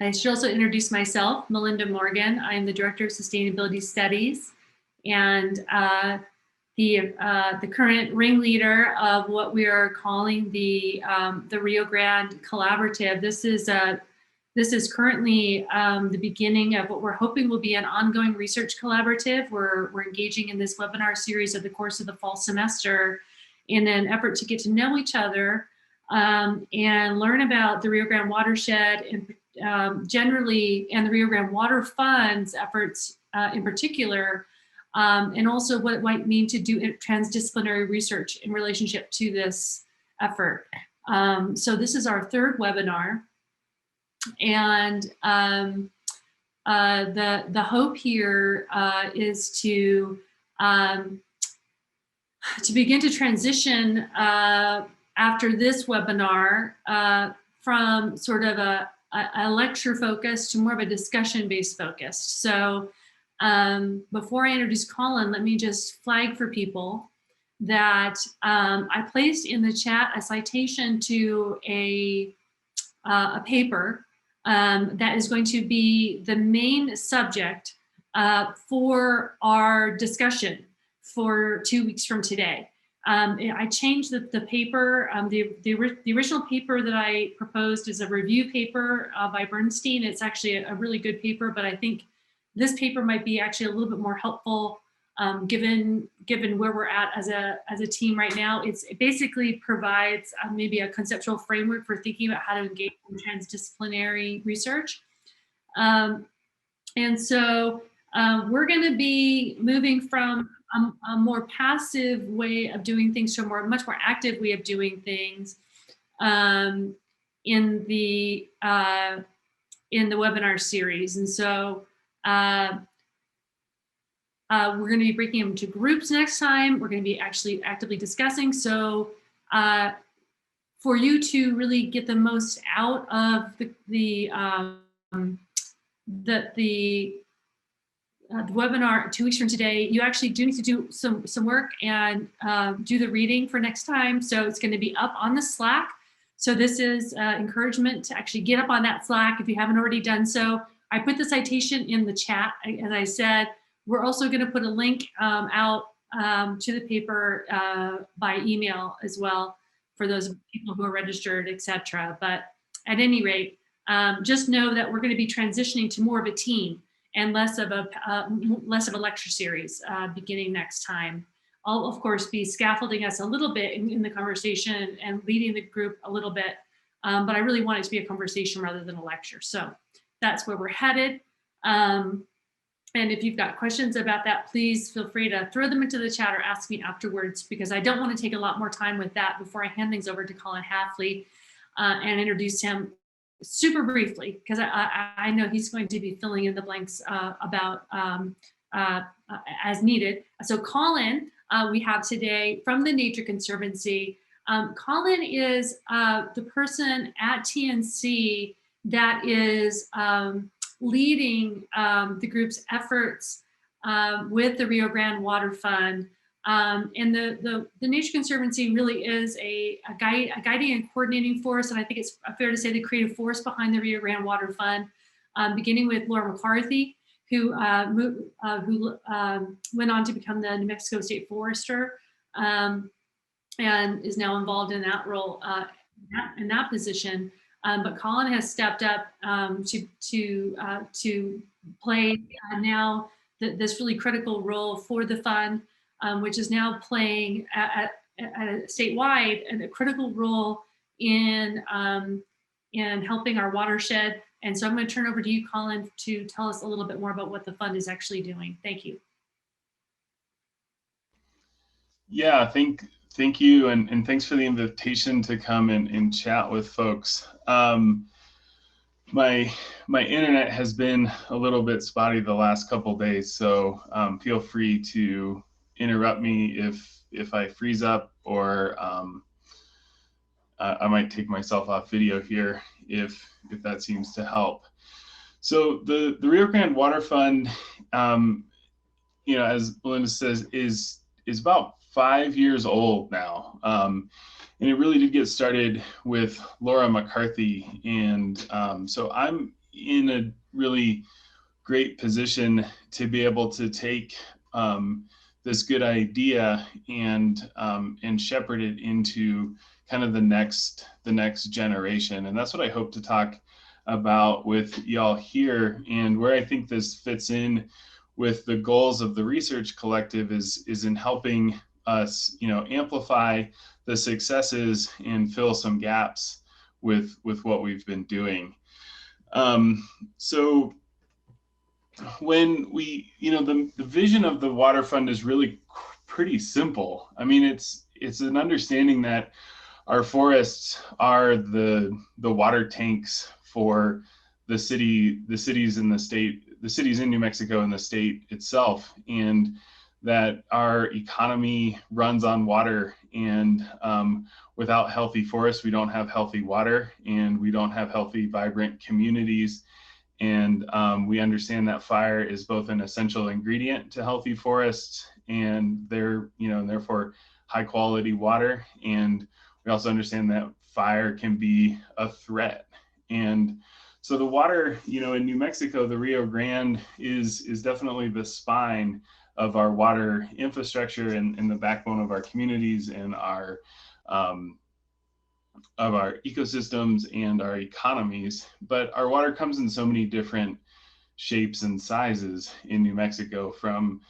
I should also introduce myself, Melinda Morgan. I am the Director of Sustainability Studies and the current ringleader of what we are calling the Rio Grande Collaborative. This is currently the beginning of what we're hoping will be an ongoing research collaborative. We're engaging in this webinar series over the course of the fall semester in an effort to get to know each other and learn about the Rio Grande watershed and generally, and the Rio Grande Water Fund's efforts in particular, and also what it might mean to do transdisciplinary research in relationship to this effort. So this is our third webinar, and the hope here is to begin to transition after this webinar from sort of a lecture focus to more of a discussion-based focus. So before I introduce Collin, let me just flag for people that I placed in the chat a citation to a paper that is going to be the main subject for our discussion for 2 weeks from today. I changed the paper. The original paper that I proposed is a review paper by Bernstein. It's actually a really good paper, but I think this paper might be actually a little bit more helpful given where we're at as a team right now. It basically provides maybe a conceptual framework for thinking about how to engage in transdisciplinary research. And so we're going to be moving from a more passive way of doing things to a much more active way of doing things in the webinar series. And so we're going to be breaking them into groups next time. We're going to be actually actively discussing. So for you to really get the most out of the webinar 2 weeks from today, you actually do need to do some work and do the reading for next time. So it's going to be up on the Slack. So this is encouragement to actually get up on that Slack if you haven't already done so. I put the citation in the chat, as I said. We're also going to put a link out to the paper by email as well for those people who are registered, etc. But at any rate, just know that we're going to be transitioning to more of a team and less of a lecture series beginning next time. I'll of course be scaffolding us a little bit in the conversation and leading the group a little bit, but I really want it to be a conversation rather than a lecture. So that's where we're headed. And if you've got questions about that, please feel free to throw them into the chat or ask me afterwards, because I don't want to take a lot more time with that before I hand things over to Collin Haffey and introduce him super briefly, because I know he's going to be filling in the blanks about as needed. So Collin, we have today from the Nature Conservancy. Collin is the person at TNC that is leading the group's efforts with the Rio Grande Water Fund. And the Nature Conservancy really is a guiding and coordinating force, and I think it's fair to say the creative force behind the Rio Grande Water Fund, beginning with Laura McCarthy, who went on to become the New Mexico State Forester and is now involved in that role, in that position. But Collin has stepped up to play now this really critical role for the fund, which is now playing at statewide and a critical role in helping our watershed. And so I'm going to turn over to you, Collin, to tell us a little bit more about what the fund is actually doing. Thank you. Yeah, thank you, and thanks for the invitation to come and chat with folks. My internet has been a little bit spotty the last couple days, so feel free to interrupt me if I freeze up, or I might take myself off video here if that seems to help. So the Rio Grande Water Fund, you know, as Melinda says, is about 5 years old now. And it really did get started with Laura McCarthy. And so I'm in a really great position to be able to take this good idea and shepherd it into kind of the next generation. And that's what I hope to talk about with y'all here, and where I think this fits in with the goals of the research collective is in helping us, amplify the successes and fill some gaps with what we've been doing. So when we, the vision of the water fund is really pretty simple. I mean, it's an understanding that our forests are the water tanks for the cities in the state, the cities in New Mexico and the state itself, and that our economy runs on water. And without healthy forests, we don't have healthy water, and we don't have healthy, vibrant communities. And we understand that fire is both an essential ingredient to healthy forests, and therefore high quality water. And we also understand that fire can be a threat. And so the water, in New Mexico, the Rio Grande is definitely the spine of our water infrastructure and the backbone of our communities and our of our ecosystems and our economies. But our water comes in so many different shapes and sizes in New Mexico, from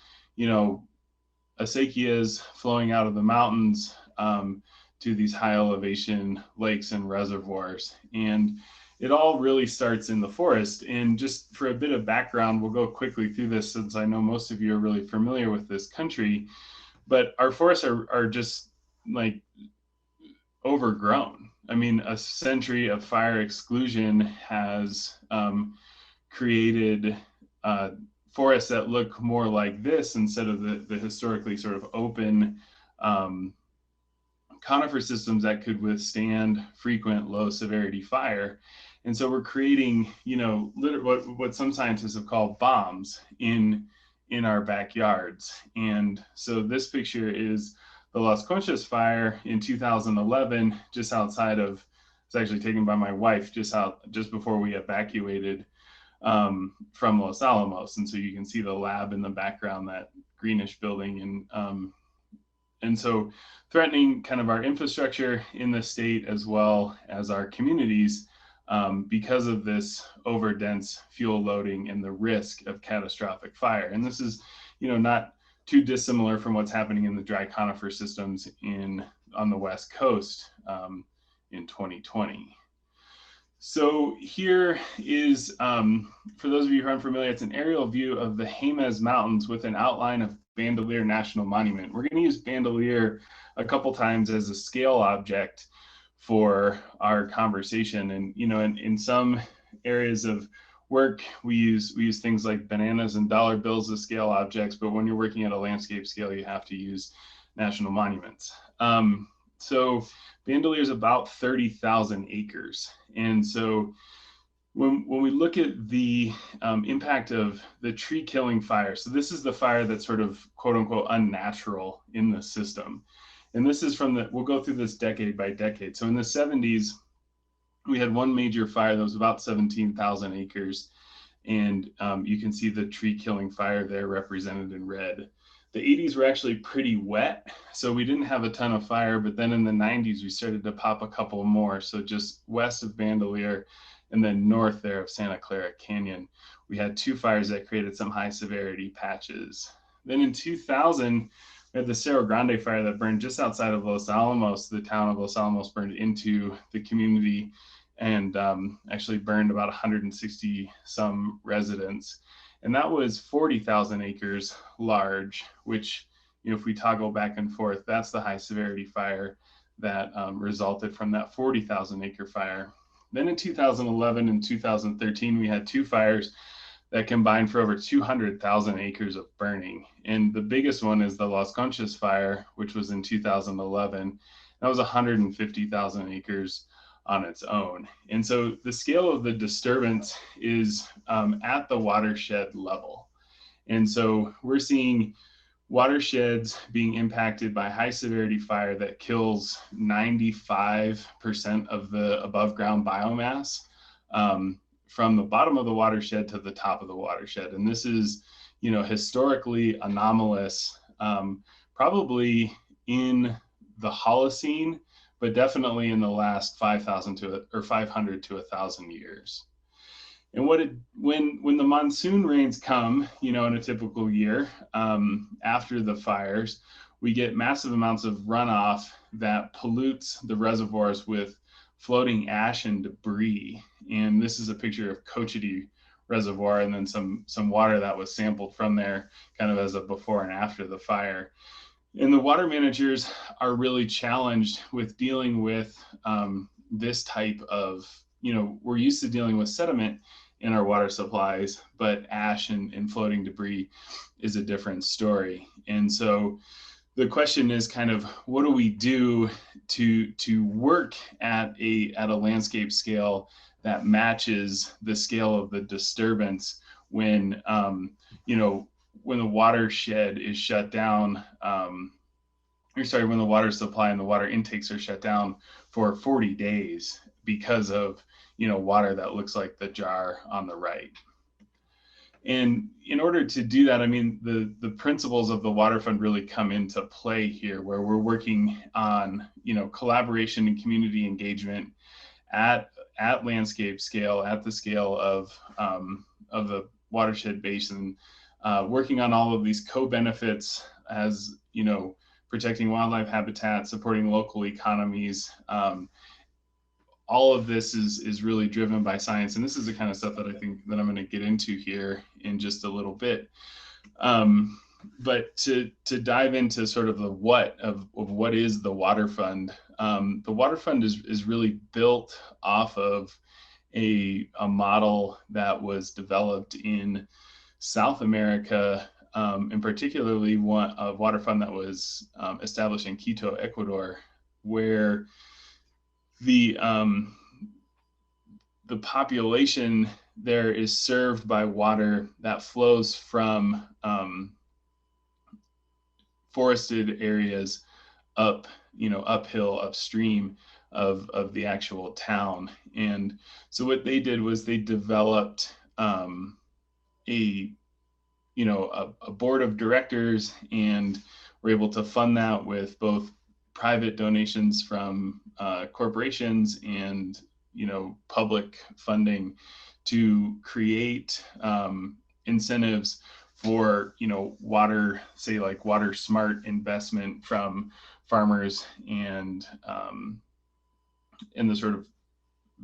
acequias flowing out of the mountains to these high elevation lakes and reservoirs. And it all really starts in the forest. And just for a bit of background, we'll go quickly through this since I know most of you are really familiar with this country, but our forests are just like overgrown. I mean, a century of fire exclusion has created forests that look more like this instead of the historically sort of open conifer systems that could withstand frequent low severity fire. And so we're creating, what some scientists have called bombs in our backyards. And so this picture is the Las Conchas fire in 2011, just outside of, it's actually taken by my wife just before we evacuated from Los Alamos. And so you can see the lab in the background, that greenish building, and so threatening kind of our infrastructure in the state as well as our communities because of this overdense fuel loading and the risk of catastrophic fire. And this is, not too dissimilar from what's happening in the dry conifer systems on the West Coast in 2020. So here is, for those of you who aren't familiar, it's an aerial view of the Jemez Mountains with an outline of Bandelier National Monument. We're going to use Bandelier a couple times as a scale object for our conversation. And, in some areas of work, we use things like bananas and dollar bills as scale objects, but when you're working at a landscape scale, you have to use national monuments. So Bandelier is about 30,000 acres. And so when we look at the impact of the tree killing fire, so this is the fire that's sort of quote unquote unnatural in the system. And this is we'll go through this decade by decade. So in the 70s, we had one major fire that was about 17,000 acres. And you can see the tree killing fire there represented in red. The 80s were actually pretty wet, so we didn't have a ton of fire, but then in the 90s, we started to pop a couple more. So just west of Bandelier and then north there of Santa Clara Canyon, we had two fires that created some high severity patches. Then in 2000, we had the Cerro Grande fire that burned just outside of Los Alamos. The town of Los Alamos burned into the community and actually burned about 160 some residents. And that was 40,000 acres large, which, if we toggle back and forth, that's the high severity fire that resulted from that 40,000 acre fire. Then in 2011 and 2013, we had two fires that combined for over 200,000 acres of burning. And the biggest one is the Las Conchas fire, which was in 2011. That was 150,000 acres on its own. And so the scale of the disturbance is at the watershed level. And so we're seeing watersheds being impacted by high severity fire that kills 95% of the above ground biomass from the bottom of the watershed to the top of the watershed. And this is, you know, historically anomalous, probably in the Holocene, but definitely in the last 5,000 to or 500 to 1,000 years. And when the monsoon rains come, you know, in a typical year, after the fires, we get massive amounts of runoff that pollutes the reservoirs with floating ash and debris. And this is a picture of Cochiti Reservoir, and then some water that was sampled from there, kind of as a before and after the fire. And the water managers are really challenged with dealing with this type of, you know, we're used to dealing with sediment in our water supplies, but ash and floating debris is a different story. And so the question is kind of, what do we do to work at a landscape scale that matches the scale of the disturbance when, you know, when the watershed is shut down, when the water supply and the water intakes are shut down for 40 days because of, you know, water that looks like the jar on the right. And in order to do that, I mean, the principles of the water fund really come into play here, where we're working on, you know, collaboration and community engagement at landscape scale, at the scale of the watershed basin, working on all of these co-benefits, as, you know, protecting wildlife habitat, supporting local economies. All of this is really driven by science, and this is the kind of stuff that I think that I'm going to get into here in just a little bit. But to dive into sort of the what of what is the water fund, the water fund is really built off of a model that was developed in South America, and particularly a water fund that was established in Quito, Ecuador, where the population there is served by water that flows from forested areas up, you know, uphill, upstream of the actual town. And so what they did was they developed a board of directors, and were able to fund that with both private donations from corporations and, you know, public funding to create incentives for, you know, water, say like water smart investment from farmers and the sort of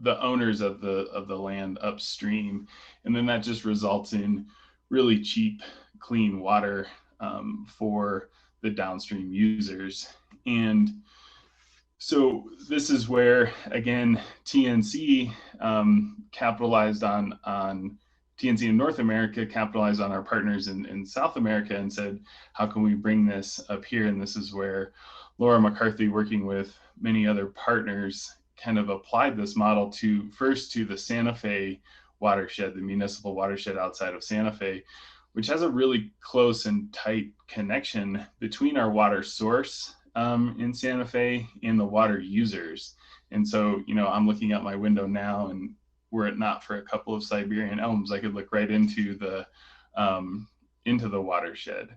the owners of the land upstream. And then that just results in really cheap, clean water for the downstream users. And so this is where, again, TNC capitalized on TNC in North America capitalized on our partners in South America and said, how can we bring this up here? And this is where Laura McCarthy, working with many other partners, kind of applied this model to the Santa Fe watershed, the municipal watershed outside of Santa Fe, which has a really close and tight connection between our water source in Santa Fe and the water users. And so, you know, I'm looking out my window now, and were it not for a couple of Siberian elms, I could look right into the watershed.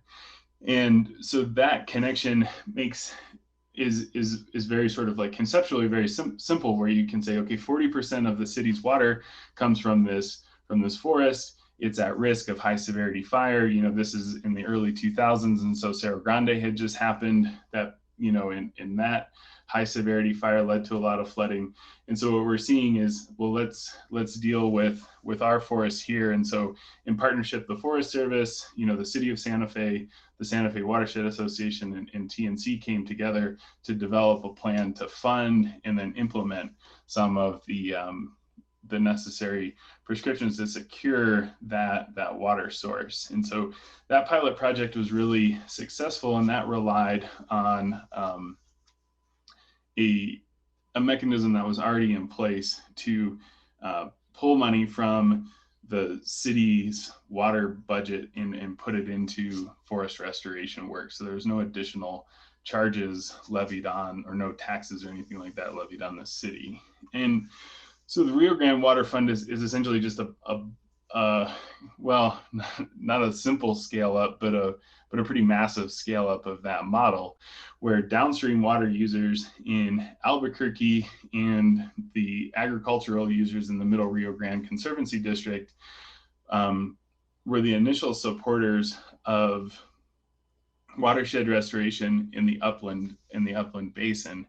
And so that connection is very sort of like conceptually very simple, where you can say, okay, 40% of the city's water comes from this forest. It's at risk of high severity fire. You know, this is in the early 2000s, and so Rio Grande had just happened. That, you know, in that high severity fire led to a lot of flooding. And so what we're seeing is, well, let's deal with our forests here. And so in partnership, the Forest Service, you know, the city of Santa Fe, the Santa Fe Watershed Association, and TNC came together to develop a plan to fund and then implement some of the necessary prescriptions to secure that water source. And so that pilot project was really successful, and that relied on a mechanism that was already in place to pull money from the city's water budget and put it into forest restoration work. So there was no additional charges levied on, or no taxes or anything like that levied on the city. And So the Rio Grande Water Fund is essentially just well, not a simple scale up, but a pretty massive scale up of that model, where downstream water users in Albuquerque and the agricultural users in the Middle Rio Grande Conservancy District were the initial supporters of watershed restoration in the upland basin.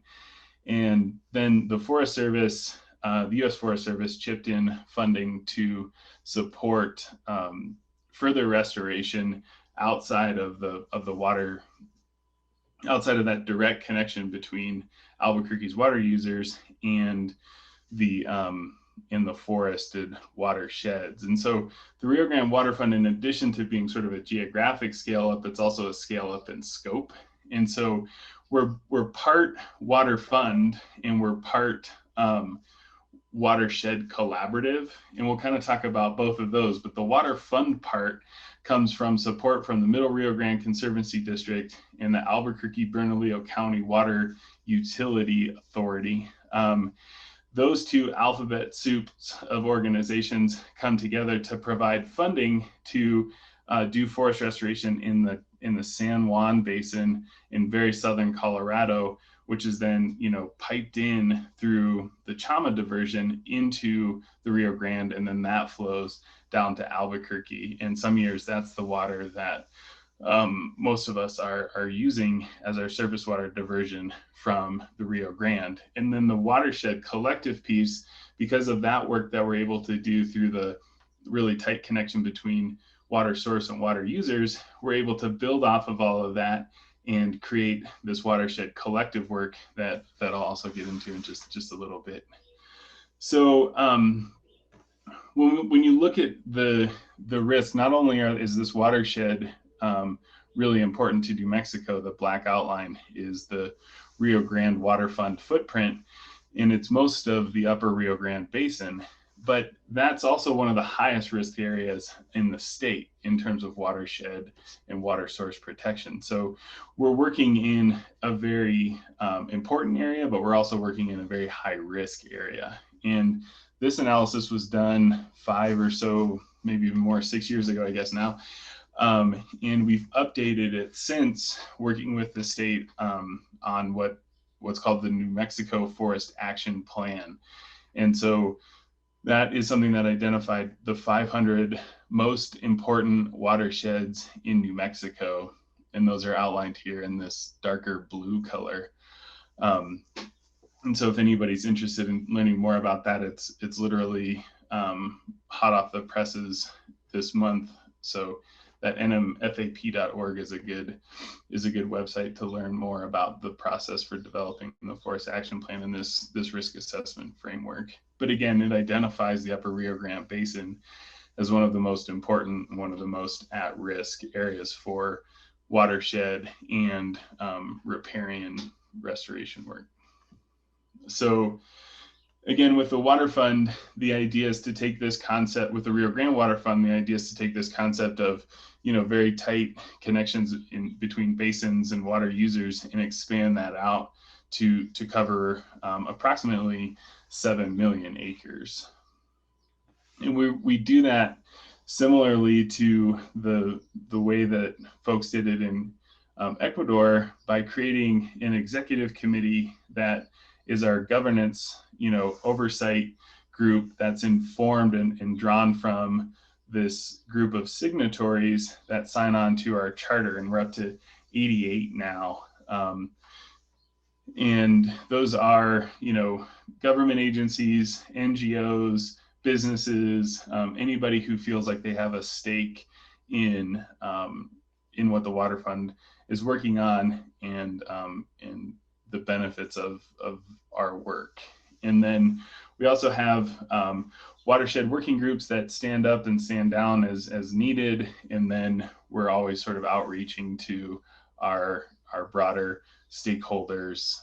And then the Forest Service, the U.S. Forest Service, chipped in funding to support further restoration outside of the water, outside of that direct connection between Albuquerque's water users and the forested watersheds. And so the Rio Grande Water Fund, in addition to being sort of a geographic scale up, it's also a scale up in scope. And so we're part water fund and we're part watershed collaborative, and we'll kind of talk about both of those. But the water fund part comes from support from the Middle Rio Grande Conservancy District and the Albuquerque Bernalillo County Water Utility Authority. Those two alphabet soups of organizations come together to provide funding to do forest restoration in the San Juan Basin in very southern Colorado, which is then, piped in through the Chama diversion into the Rio Grande, and then that flows down to Albuquerque. And some years that's the water that most of us are using as our surface water diversion from the Rio Grande. And then the watershed collective piece, because of that work that we're able to do through the really tight connection between water source and water users, we're able to build off of all of that and create this watershed collective work that I'll also get into in just a little bit. So when you look at the risk, not only is this watershed really important to New Mexico, the black outline is the Rio Grande Water Fund footprint, and it's most of the upper Rio Grande Basin, but that's also one of the highest risk areas in the state in terms of watershed and water source protection. So we're working in a very important area, but we're also working in a very high risk area. And this analysis was done 5 or so, maybe even more, 6 years ago, I guess now. And we've updated it since, working with the state on what's called the New Mexico Forest Action Plan. And so that is something that identified the 500 most important watersheds in New Mexico. And those are outlined here in this darker blue color. And so if anybody's interested in learning more about that, it's literally hot off the presses this month. So that nmfap.org is a good website to learn more about the process for developing the Forest Action Plan and this risk assessment framework. But again, it identifies the upper Rio Grande Basin as one of the most important, one of the most at-risk areas for watershed and riparian restoration work. So again, with the Water Fund, the idea is to take this concept, with the Rio Grande Water Fund, the idea is to take this concept of, very tight connections in between basins and water users and expand that out to cover approximately 7 million acres. And we do that similarly to the way that folks did it in Ecuador, by creating an executive committee that is our governance, oversight group that's informed and drawn from this group of signatories that sign on to our charter, and we're up to 88 now. And those are, government agencies, NGOs, businesses, anybody who feels like they have a stake in what the Water Fund is working on and the benefits of our work. And then we also have watershed working groups that stand up and stand down as needed. And then we're always sort of outreaching to our broader stakeholders,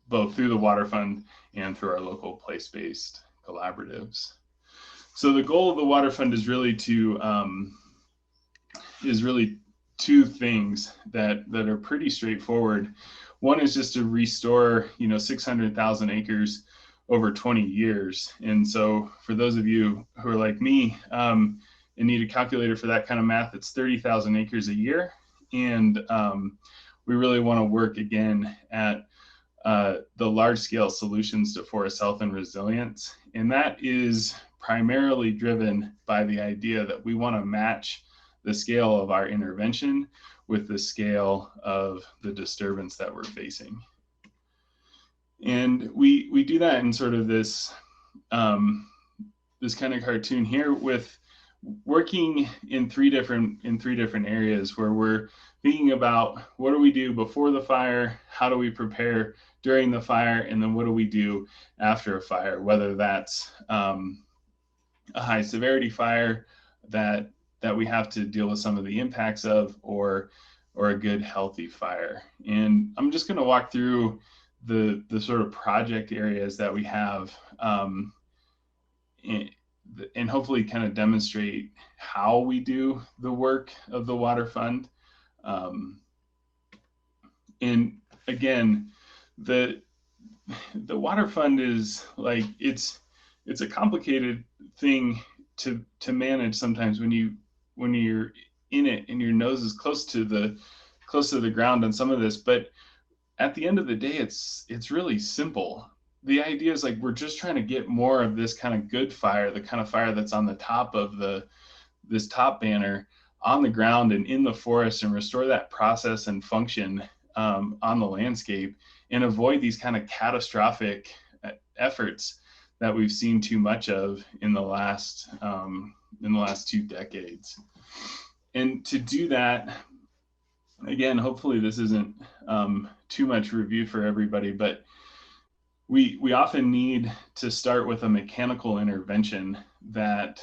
both through the Water Fund and through our local place-based collaboratives. So the goal of the Water Fund is really two things that are pretty straightforward. One is just to restore, 600,000 acres over 20 years. And so for those of you who are like me and need a calculator for that kind of math, it's 30,000 acres a year. And we really want to work again at the large scale solutions to forest health and resilience. And that is primarily driven by the idea that we want to match the scale of our intervention with the scale of the disturbance that we're facing. And we do that in sort of this this kind of cartoon here, with working in three different areas, where we're thinking about what do we do before the fire, how do we prepare during the fire, and then what do we do after a fire, whether that's a high severity fire that we have to deal with some of the impacts of, or a good healthy fire. And I'm just going to walk through the sort of project areas that we have, and hopefully kind of demonstrate how we do the work of the Water Fund. And again, the Water Fund is like, it's a complicated thing to manage sometimes when you're in it and your nose is close to the ground on some of this. But at the end of the day, it's really simple. The idea is like, we're just trying to get more of this kind of good fire, the kind of fire that's on the top of this top banner, on the ground and in the forest, and restore that process and function on the landscape, and avoid these kind of catastrophic efforts that we've seen too much of in the last 2 decades. And to do that, again, hopefully this isn't too much review for everybody, but we often need to start with a mechanical intervention that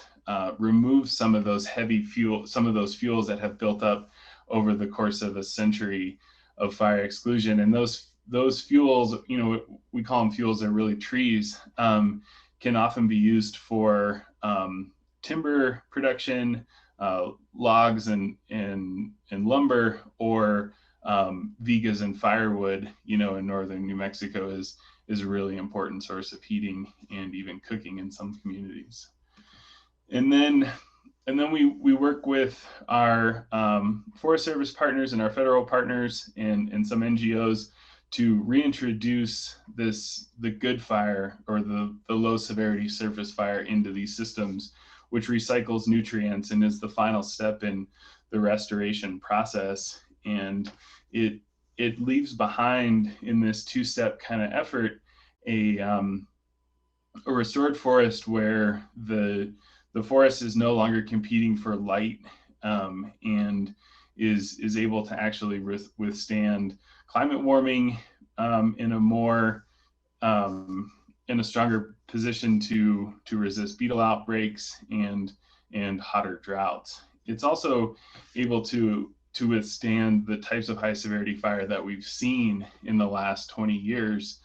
removes some of those fuels that have built up over the course of a century of fire exclusion. And those fuels, we call them fuels, they're really trees, can often be used for timber production, logs and lumber, or vigas and firewood. In northern New Mexico is a really important source of heating and even cooking in some communities. And then we work with our Forest Service partners and our federal partners and some NGOs to reintroduce the good fire, or the low severity surface fire, into these systems, which recycles nutrients and is the final step in the restoration process. And it leaves behind, in this two-step kind of effort, a restored forest where the forest is no longer competing for light, and is able to actually withstand climate warming in a stronger position to resist beetle outbreaks and hotter droughts. It's also able to withstand the types of high severity fire that we've seen in the last 20 years.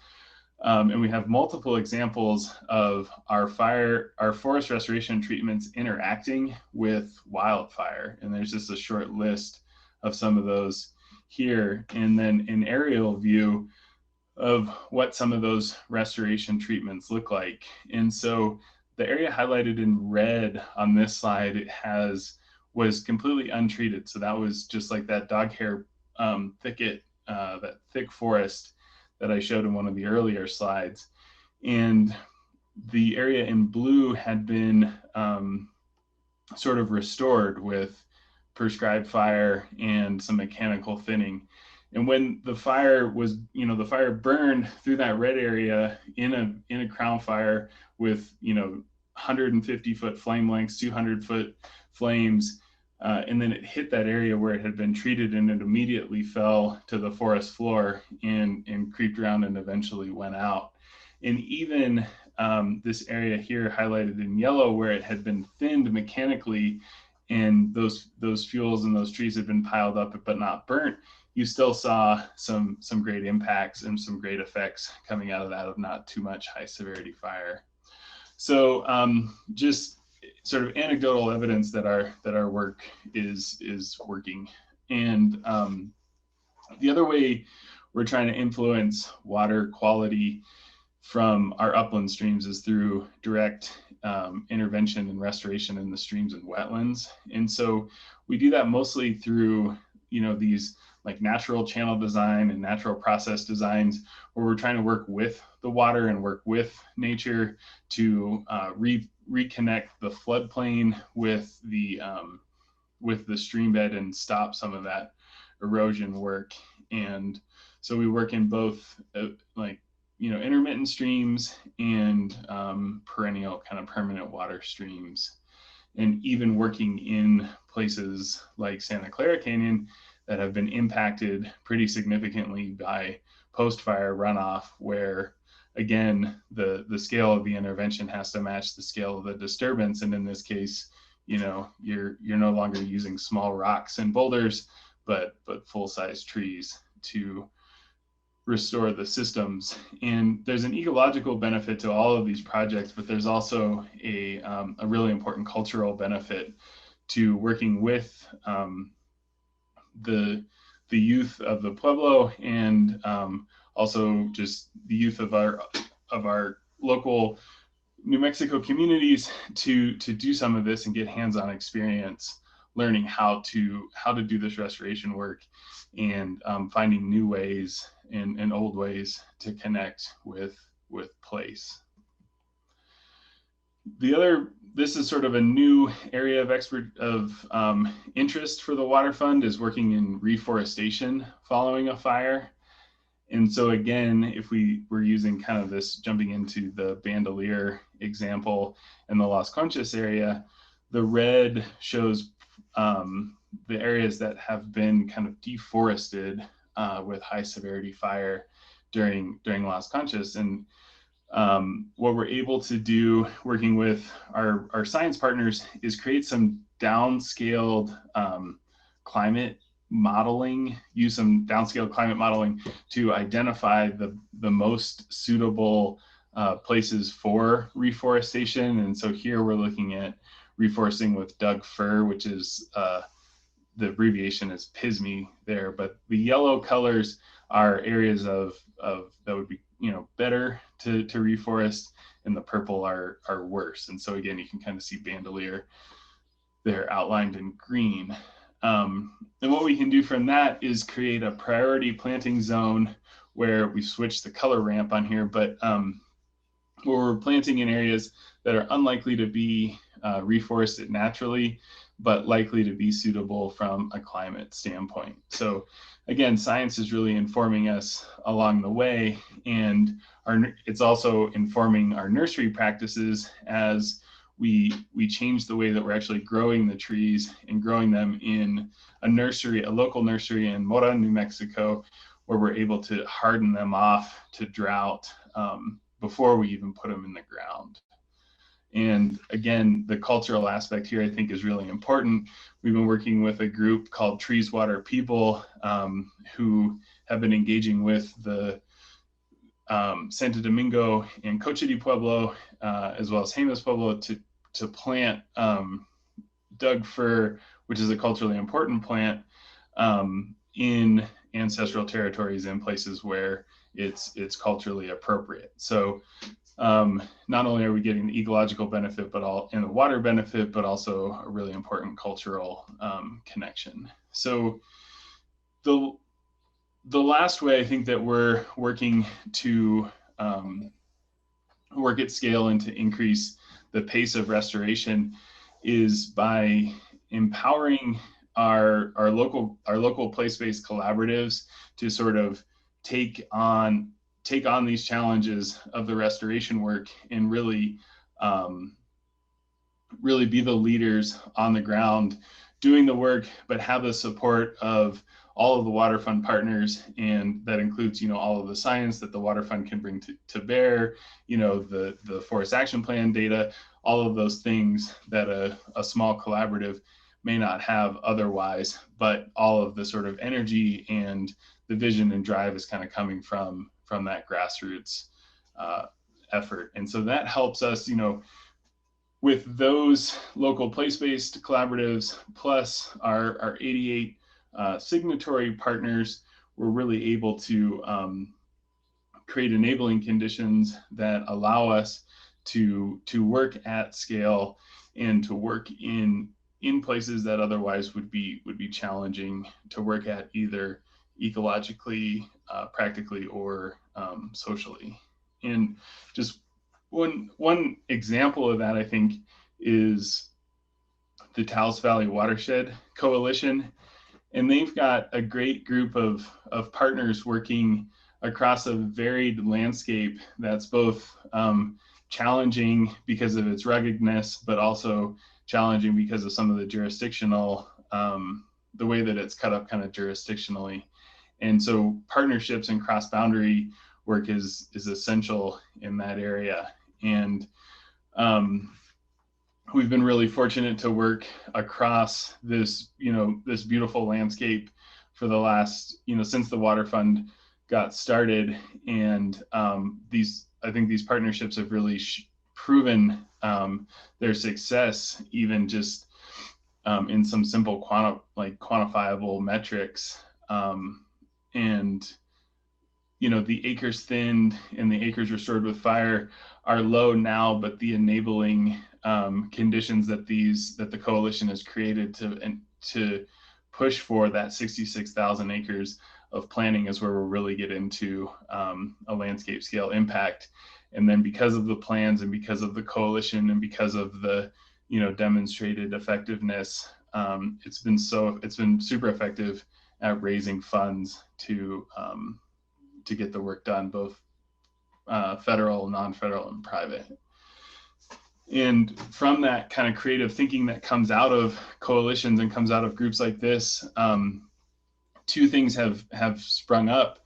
And we have multiple examples of our forest restoration treatments interacting with wildfire. And there's just a short list of some of those here, and then an aerial view of what some of those restoration treatments look like. And so the area highlighted in red on this slide was completely untreated. So that was just like that dog hair thicket, that thick forest that I showed in one of the earlier slides. And the area in blue had been sort of restored with prescribed fire and some mechanical thinning. And when the fire was, the fire burned through that red area in a crown fire with, 150-foot flame lengths, 200-foot flames, and then it hit that area where it had been treated, and it immediately fell to the forest floor and creeped around and eventually went out. And even this area here highlighted in yellow, where it had been thinned mechanically, and those fuels and those trees had been piled up but not burnt, you still saw some great impacts and some great effects coming out of that, of not too much high severity fire. So just sort of anecdotal evidence that our work is working. And the other way we're trying to influence water quality from our upland streams is through direct intervention and restoration in the streams and wetlands. And so we do that mostly through, these like natural channel design and natural process designs, where we're trying to work with the water and work with nature to reconnect the floodplain with the stream bed and stop some of that erosion work. And so we work in both intermittent streams and perennial kind of permanent water streams. And even working in places like Santa Clara Canyon that have been impacted pretty significantly by post-fire runoff, where again, the scale of the intervention has to match the scale of the disturbance. And in this case, you're no longer using small rocks and boulders, but full-size trees to restore the systems. And there's an ecological benefit to all of these projects, but there's also a really important cultural benefit to working with the youth of the Pueblo, and also just the youth of our local New Mexico communities to do some of this and get hands-on experience learning how to do this restoration work, and finding new ways and old ways to connect with place. This is sort of a new area of interest for the Water Fund, is working in reforestation following a fire. And so again, if we were using kind of this, jumping into the Bandelier example in the Las Conchas area, the red shows the areas that have been kind of deforested with high severity fire during Las Conchas. And what we're able to do working with our science partners is create some downscaled climate modeling, use some downscaled climate modeling to identify the most suitable places for reforestation. And so here we're looking at reforesting with Doug fir, which is the abbreviation is PISME there, but the yellow colors are areas of that would be better to reforest, and the purple are worse. And so again, you can kind of see Bandelier there outlined in green. And what we can do from that is create a priority planting zone where we've switched the color ramp on here, but where we're planting in areas that are unlikely to be reforested naturally, but likely to be suitable from a climate standpoint. So again, science is really informing us along the way, and it's also informing our nursery practices as we change the way that we're actually growing the trees and growing them in a local nursery in Mora, New Mexico, where we're able to harden them off to drought before we even put them in the ground. And again, the cultural aspect here, I think, is really important. We've been working with a group called Trees, Water, People, who have been engaging with the Santo Domingo and Coche de Pueblo, as well as Jemez Pueblo, to plant Doug fir, which is a culturally important plant, in ancestral territories in places where it's culturally appropriate. So not only are we getting the ecological benefit, and the water benefit, but also a really important cultural connection. So the last way I think that we're working to work at scale and to increase the pace of restoration is by empowering our local place-based collaboratives to sort of take on these challenges of the restoration work and really be the leaders on the ground doing the work, but have the support of all of the Water Fund partners. And that includes, all of the science that the Water Fund can bring to bear, the Forest Action Plan data, all of those things that a small collaborative may not have otherwise, but all of the sort of energy and the vision and drive is kind of coming from that grassroots effort. And so that helps us, with those local place-based collaboratives, plus our 88 signatory partners, we're really able to create enabling conditions that allow us to work at scale and to work in places that otherwise would be challenging to work at, either ecologically, practically, or socially. And just one example of that, I think, is the Taos Valley Watershed Coalition. And they've got a great group of partners working across a varied landscape that's both challenging because of its ruggedness, but also challenging because of some of the jurisdictional, the way that it's cut up kind of jurisdictionally. And so partnerships and cross-boundary work is essential in that area. And we've been really fortunate to work across this, this beautiful landscape for the last, since the Water Fund got started. And I think these partnerships have really proven their success, even just in some simple quantifiable metrics. And the acres thinned and the acres restored with fire are low now, but the enabling conditions that the coalition has created to push for that 66,000 acres of planting is where we'll really get into a landscape scale impact. And then because of the plans and because of the coalition and because of the demonstrated effectiveness, it's been super effective at raising funds to get the work done, both federal, non-federal, and private. And from that kind of creative thinking that comes out of coalitions and comes out of groups like this, two things have sprung up.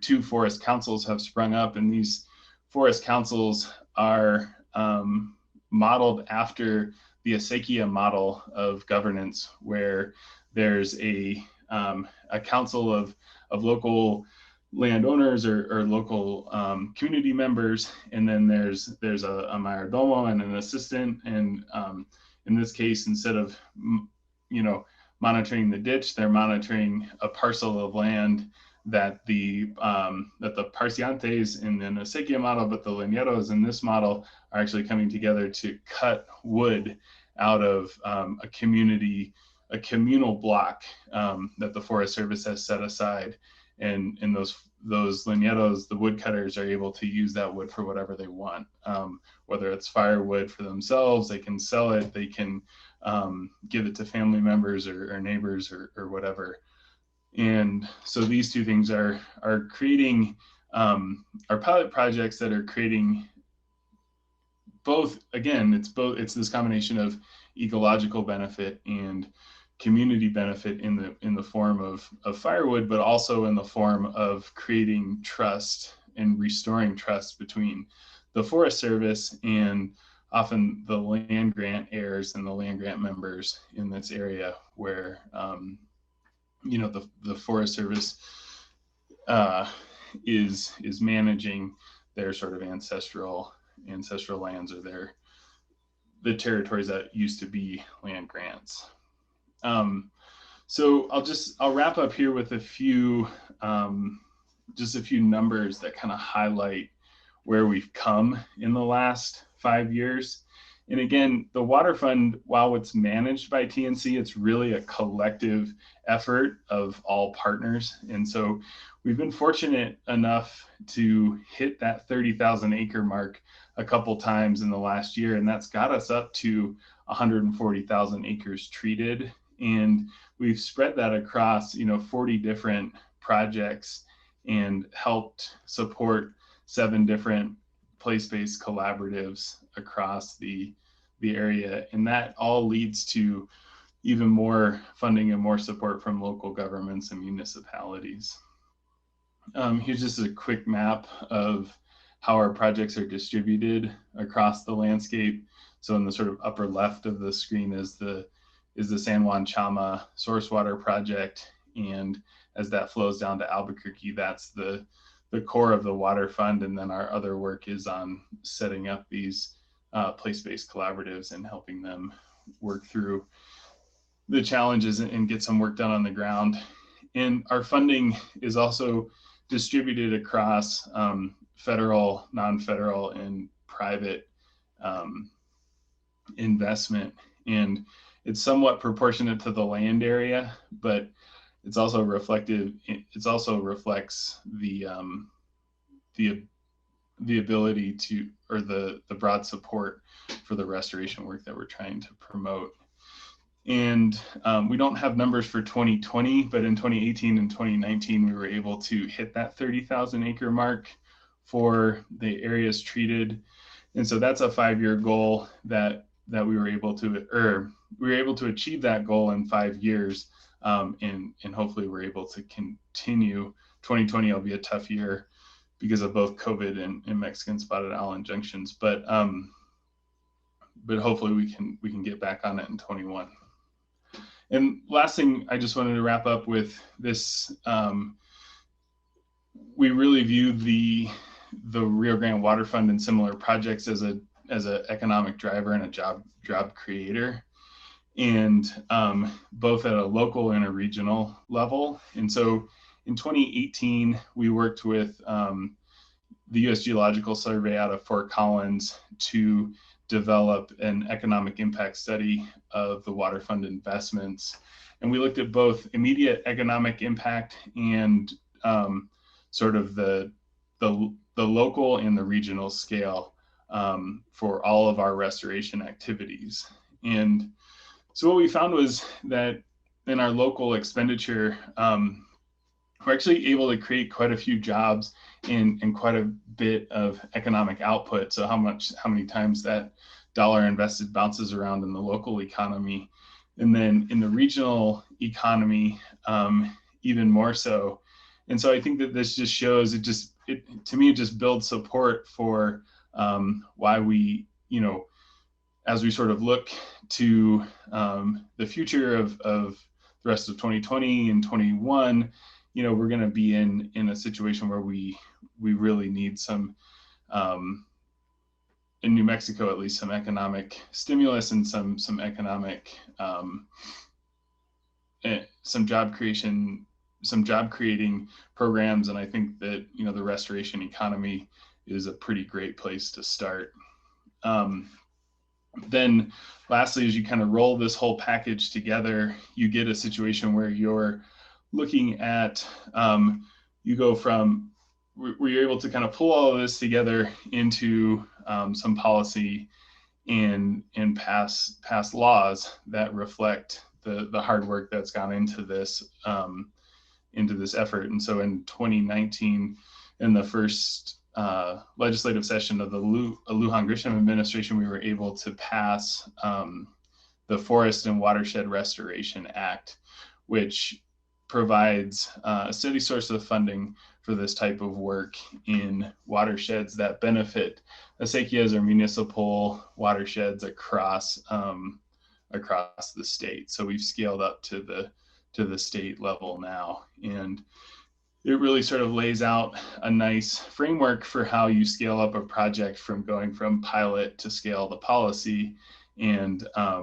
Two forest councils have sprung up, and these forest councils are modeled after the Acequia model of governance, where there's a council of local landowners or local community members, and then there's a mayordomo and an assistant. And in this case, instead of monitoring the ditch, they're monitoring a parcel of land that the parciantes in the Acequia model, but the leñeros in this model are actually coming together to cut wood out of a communal block that the Forest Service has set aside. And those leñeros, the woodcutters, are able to use that wood for whatever they want, whether it's firewood for themselves, they can sell it, they can give it to family members or neighbors or whatever. And so these two things are creating are pilot projects that are creating both. Again, it's this combination of ecological benefit and community benefit in the form of firewood, but also in the form of creating trust and restoring trust between the Forest Service and often the land grant heirs and the land grant members in this area, where the Forest Service is managing their sort of ancestral lands, or the territories that used to be land grants. So I'll wrap up here with a few numbers that kind of highlight where we've come in the last 5 years. And again, the Water Fund, while it's managed by TNC, it's really a collective effort of all partners. And so we've been fortunate enough to hit that 30,000 acre mark a couple times in the last year, and that's got us up to 140,000 acres treated. And we've spread that across 40 different projects and helped support 7 different place-based collaboratives across the area. And that all leads to even more funding and more support from local governments and municipalities. Here's just a quick map of how our projects are distributed across the landscape. So in the sort of upper left of the screen is the San Juan Chama source water project. And as that flows down to Albuquerque, that's the core of the Water Fund. And then our other work is on setting up these place-based collaboratives and helping them work through the challenges and get some work done on the ground. And our funding is also distributed across federal, non-federal, and private investment. And it's somewhat proportionate to the land area, but it's also reflective. It also reflects the ability to, or the broad support for the restoration work that we're trying to promote. And we don't have numbers for 2020, but in 2018 and 2019, we were able to hit that 30,000 acre mark for the areas treated. And so that's a 5-year goal that we were able to, or we were able to achieve that goal in 5 years. And hopefully we're able to continue. 2020 will be a tough year because of both COVID and Mexican spotted owl injunctions, but hopefully we can get back on it in 21. And last thing, I just wanted to wrap up with this. We really view the Rio Grande Water Fund and similar projects as an economic driver and a job creator, and both at a local and a regional level. And so in 2018, we worked with the U.S. Geological Survey out of Fort Collins to develop an economic impact study of the water fund investments. And we looked at both immediate economic impact and sort of the local and the regional scale for all of our restoration activities. And so what we found was that in our local expenditure, we're actually able to create quite a few jobs and quite a bit of economic output. So how many times that dollar invested bounces around in the local economy, and then in the regional economy, even more so. And so I think that this just shows, to me, it just builds support for why we, as we sort of look to the future of the rest of 2020 and 21, we're going to be in a situation where we really need some, in New Mexico at least, some economic stimulus and some economic, some job creating programs. And I think that, the restoration economy is a pretty great place to start. Then lastly, as you kind of roll this whole package together, you get a situation where you're looking at, you go from where you're able to kind of pull all of this together into some policy and pass laws that reflect the hard work that's gone into this effort. And so in 2019, in the first legislative session of the Lujan Grisham administration, we were able to pass the Forest and Watershed Restoration Act, which provides a steady source of funding for this type of work in watersheds that benefit acequias or municipal watersheds across the state. So we've scaled up to the state level now, and it really sort of lays out a nice framework for how you scale up a project from going from pilot to scale the policy. And I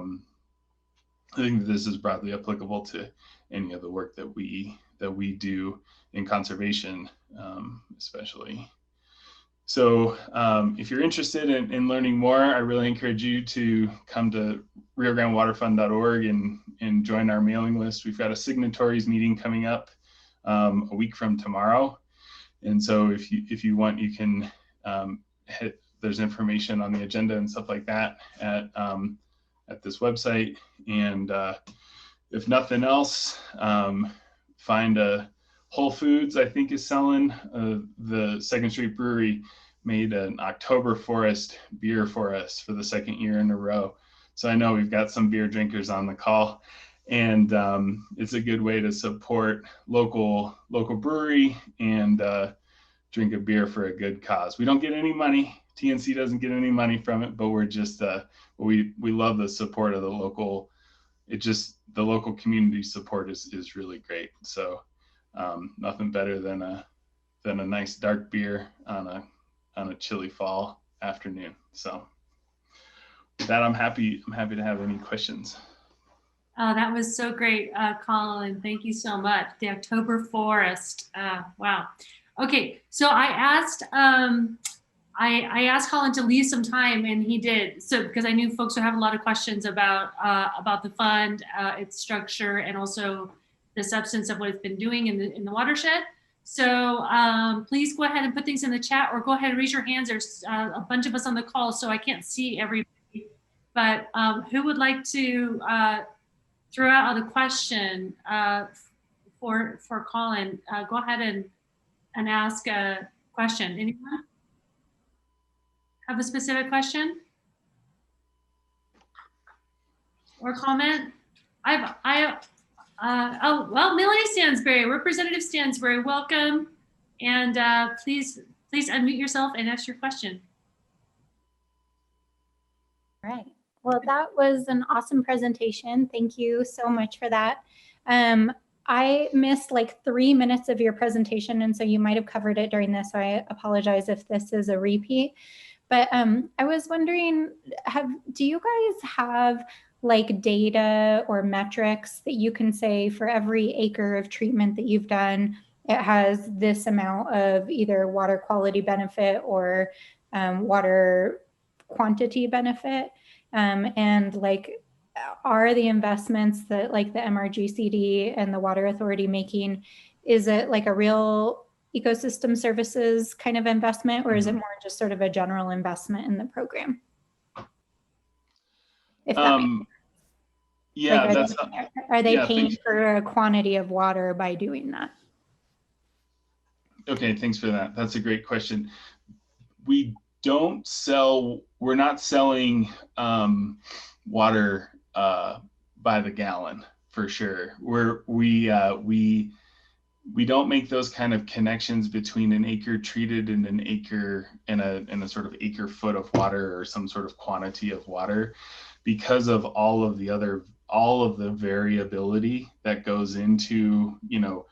think that this is broadly applicable to any of the work that we do in conservation, especially. So if you're interested in learning more, I really encourage you to come to riograndewaterfund.org and join our mailing list. We've got a signatories meeting coming up a week from tomorrow. And so if you want, you can there's information on the agenda and stuff like that at this website. And if nothing else, find a Whole Foods, I think, is selling. The 2nd Street Brewery made an October Forest beer for us for the 2nd year in a row. So I know we've got some beer drinkers on the call, and it's a good way to support local brewery and drink a beer for a good cause. We don't get any money. TNC doesn't get any money from it, but we're just we love the support of the local. The local community support is really great. So nothing better than a nice dark beer on a chilly fall afternoon. So with that, I'm happy to have any questions. Oh, that was so great, Collin. Thank you so much. The October Forest. Wow. Okay, so I asked Collin to leave some time, and he did. So because I knew folks would have a lot of questions about the fund, its structure, and also the substance of what it's been doing in the watershed. So please go ahead and put things in the chat, or go ahead and raise your hands. There's a bunch of us on the call, so I can't see everybody. But who would like to throw out a question for Collin? Go ahead and ask a question. Anyone have a specific question or comment? Oh, well, Melanie Stansberry, Representative Stansberry, welcome. And please unmute yourself and ask your question. All right. Well, that was an awesome presentation. Thank you so much for that. I missed like 3 minutes of your presentation, and so you might have covered it during this, so I apologize if this is a repeat. But I was wondering, do you guys have like data or metrics that you can say for every acre of treatment that you've done, it has this amount of either water quality benefit or water quantity benefit? And like, are the investments that like the MRGCD and the Water Authority making, is it like a real ecosystem services kind of investment, or is it more just sort of a general investment in the program? If that makes sense. Yeah, like, are they paying for a quantity of water by doing that? Okay, thanks for that. That's a great question. We're not selling water by the gallon for sure. We don't make those kind of connections between an acre treated and an acre and a sort of acre foot of water or some sort of quantity of water, because of all of the variability that goes into, you know,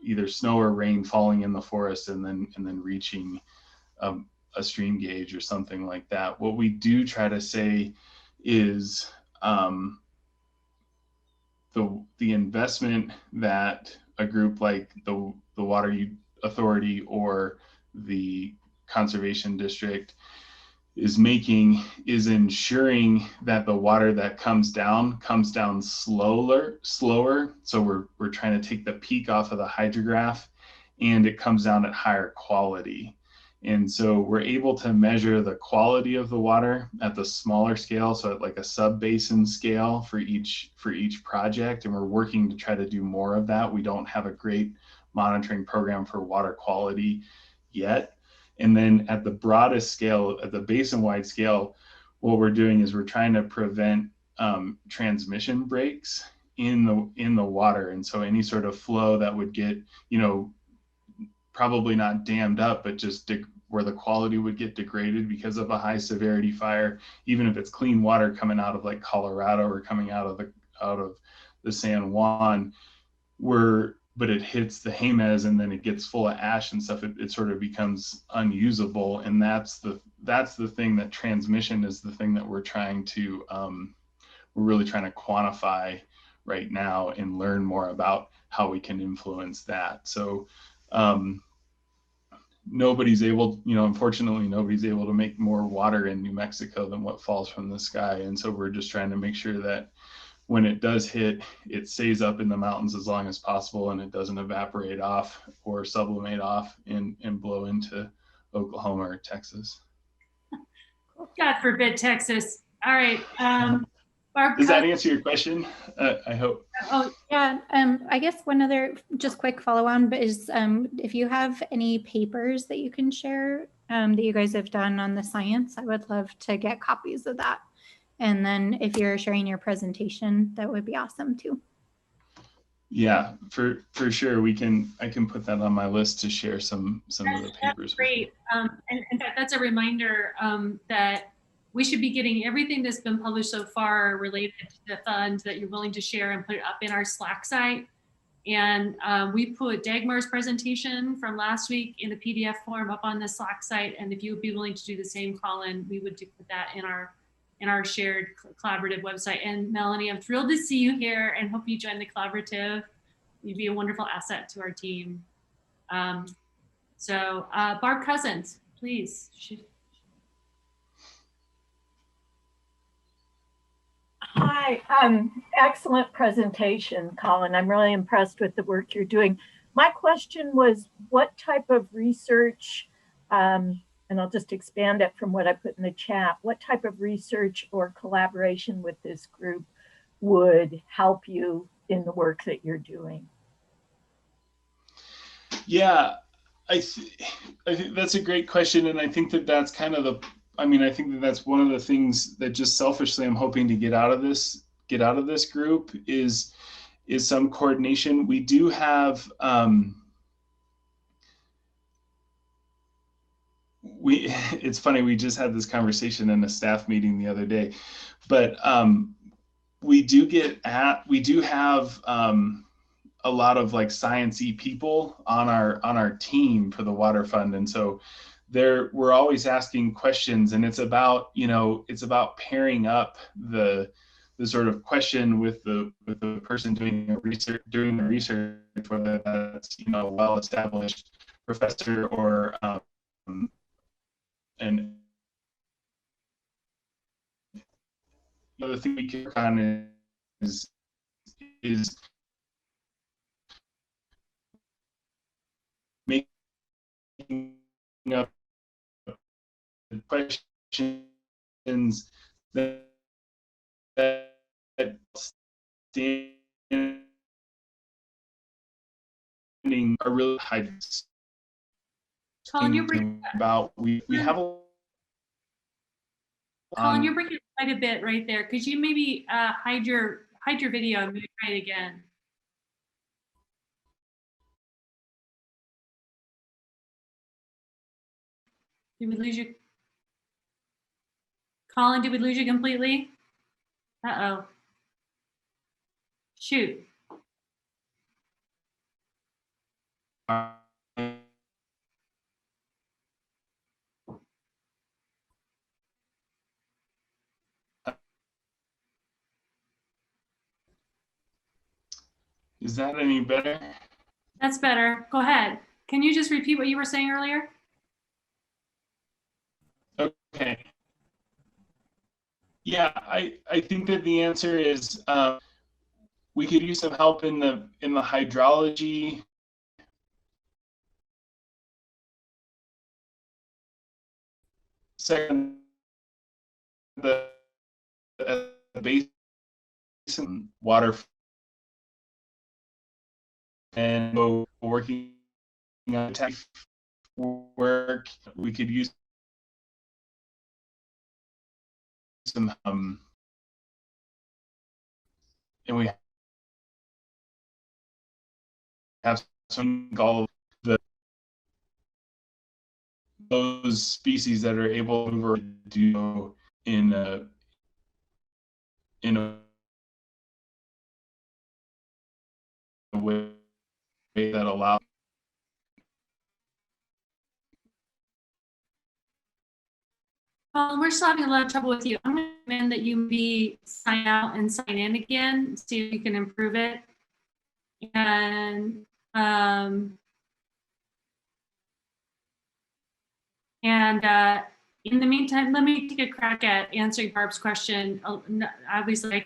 either snow or rain falling in the forest and then reaching a stream gauge or something like that. What we do try to say is the investment that a group like the Water Authority or the Conservation District is making is ensuring that the water that comes down slower. So we're trying to take the peak off of the hydrograph, and it comes down at higher quality. And so we're able to measure the quality of the water at the smaller scale, so at like a sub-basin scale for each project, and we're working to try to do more of that. We don't have a great monitoring program for water quality yet. And then at the broadest scale, at the basin-wide scale, what we're doing is we're trying to prevent transmission breaks in the water. And so any sort of flow that would get, you know, probably not dammed up, but just where the quality would get degraded because of a high severity fire, even if it's clean water coming out of like Colorado or coming out of the San Juan, but it hits the Jemez and then it gets full of ash and stuff, it sort of becomes unusable. And that's the thing, that transmission is the thing that we're really trying to quantify right now and learn more about how we can influence that. So unfortunately nobody's able to make more water in New Mexico than what falls from the sky. And so we're just trying to make sure that when it does hit, it stays up in the mountains as long as possible and it doesn't evaporate off or sublimate off and blow into Oklahoma or Texas. God forbid Texas. All right. Barb, does that answer your question? I hope. Oh yeah. I guess one other just quick follow on, but is if you have any papers that you can share that you guys have done on the science, I would love to get copies of that. And then if you're sharing your presentation, that would be awesome too. Yeah, for sure. I can put that on my list to share some of the papers. That's great. And in fact, that's a reminder that we should be getting everything that's been published so far related to the fund that you're willing to share and put it up in our Slack site. And we put Dagmar's presentation from last week in a PDF form up on the Slack site. And if you would be willing to do the same, Collin, we would put that in our shared collaborative website. And Melanie, I'm thrilled to see you here and hope you join the collaborative. You'd be a wonderful asset to our team. So Barb Cousins, please. Hi, excellent presentation, Collin. I'm really impressed with the work you're doing. My question was, what type of research, and I'll just expand it from what I put in the chat, what type of research or collaboration with this group would help you in the work that you're doing? Yeah, I think that's a great question, and I think that that's kind of the. I mean, I think that that's one of the things that just selfishly I'm hoping to get out of this group is some coordination. We do have it's funny, we just had this conversation in a staff meeting the other day, but we do have a lot of like science-y people on our team for the water fund, and so we're always asking questions, and it's about pairing up the sort of question with the person doing the research, whether that's well-established professor or and the other thing we can work on is making up questions that standing are really high. Collin, you're breaking about we have a Collin, you're breaking quite a bit right there. Could you maybe hide your video and maybe try it again? Did we lose you? Collin, did we lose you completely? Uh-oh. Shoot. Is that any better? That's better. Go ahead. Can you just repeat what you were saying earlier? Okay. Yeah, I think that the answer is we could use some help in the hydrology. Second, the basin water, and working on tech work. We could use some and we have some all of those species that are able to do in a way that allows. We're still having a lot of trouble with you. I'm going to recommend that you sign out and sign in again, see if you can improve it. And in the meantime, let me take a crack at answering Barb's question. Obviously, I